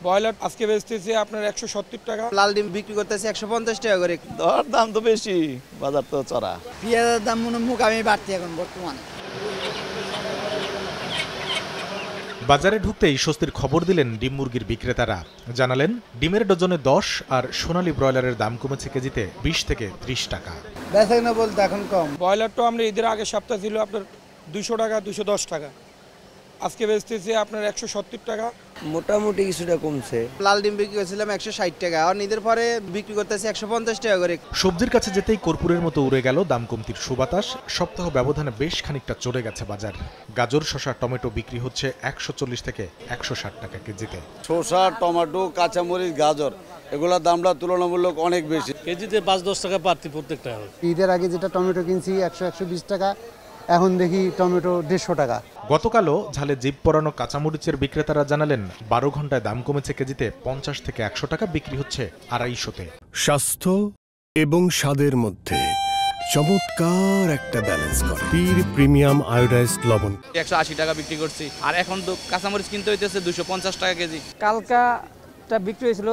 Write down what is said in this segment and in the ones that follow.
Broiler আজকে বেচতেছে আপনার 170 টাকা। লাল ডিম বিক্রি করতেছে 150 টাকা করে। দর দাম তো বেশি, বাজার তো চড়া। পেঁয়াজের দাম মোকামি বাড়তি এখন বর্তমানে। বাজারে ঢুকতেই স্বস্তির খবর দিলেন ডিম মুরগির বিক্রেতারা। জানালেন ডিমের ডজনে 10 আর সোনালী ব্রয়লারের দাম কমেছে কেজিতে 20 থেকে 30 টাকা। বেচাকেনা বলতে এখন কম। ব্রয়লারটা আমরা ঈদের আগের সপ্তাহ ছিল আপনার 200 টাকা 210 টাকা, আজকে বেচতেছে আপনার 170 টাকা। মোটামুটি কিছুটা কমছে। লাল ডিম বিক্রি করছিলাম 160 টাকা, আর ঈদের পরে বিক্রি করতেছে 150 টাকা করে। সবজির কাছে যেতেই কর্পূরের মতো উড়ে গেল দাম কমতির সুবাতাস। সপ্তাহ ব্যবধানে বেশ খানিকটা চড়ে গেছে বাজার। গাজর, শসা, টমেটো বিক্রি হচ্ছে 140 থেকে 160 টাকা কেজিতে। শসা, টমেটো, কাঁচামরিচ, গাজর এগুলোর দামটা তুলনামূলক অনেক বেশি। কেজিতে 5-10 টাকা বাড়তি প্রত্যেকটা। ঈদের আগে যেটা টমেটো কিনছি 100-120 টাকা, এখন দেখি টমেটো 150 টাকা। গতকালও ঝালে জিভ পরানো কাঁচামরিচের বিক্রেতারা জানালেন 12 ঘন্টায় দাম কমেছে কেজিতে 50 থেকে 100 টাকা, বিক্রি হচ্ছে 250-তে। স্বাস্থ্য এবং স্বাদের মধ্যে চমৎকার একটা ব্যালেন্স করে পীর প্রিমিয়াম আয়োডাইজড লবণ 180 টাকা বিক্রি করছি, আর এখন তো কাঁচামরিচ কিনতে হইতেছে 250 টাকা কেজি। কালকাটা বিক্রি হয়েছিল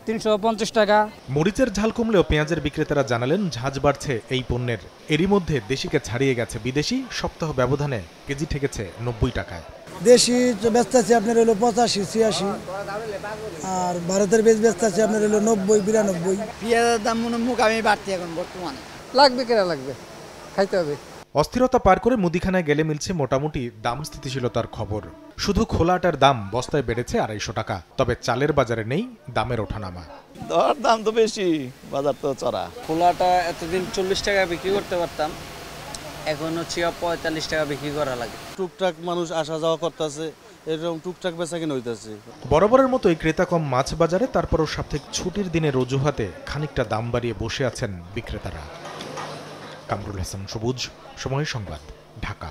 350 টাকা। মরিচের ঝাল কমলেও পেঁয়াজের বিক্রেতারা জানালেন ঝাঁজ বাড়ছে এই পণ্যের। এরই মধ্যে দেশিকে ছাড়িয়ে গেছে বিদেশি। সপ্তাহ ব্যবধানে কেজি ঠেকেছে 90 টাকায়। দেশি ব্যস্ত আছে আপনার হলো 85-86, আর ভারতের বেশ ব্যস্ত আছে আপনার হলো 90-92। পেঁয়াজের দাম মোকামি বাড়তি এখন বর্তমানে। লাগবে কেনা লাগবে, খাইতে হবে। অস্থিরতা পার করে মুদিখানায় গেলে মিলছে মোটামুটি দাম স্থিতিশীলতার খবর। শুধু খোলা আটার দাম বস্তায় বেড়েছে 250 টাকা, তবে চালের বাজারে নেই দামের ওঠানামা। দর দাম তো বেশি, বাজার তো চড়া। খোলাটা এতদিন 40 টাকা বিক্রি করতে পারতাম, এখন হচ্ছে 45 টাকা বিক্রি করা লাগে। টুকটাক মানুষ আসা যাওয়া করতেছে, এরকম টুকটাক বেচাকেনা হইতেছে। বরাবরের মতোই ক্রেতা কম মাছ বাজারে। তারপরও সাপ্তাহিক ছুটির দিনের অজুহাতে খানিকটা দাম বাড়িয়ে বসে আছেন বিক্রেতারা। কামরুল হাসান সবুজ, সময় সংবাদ, ঢাকা।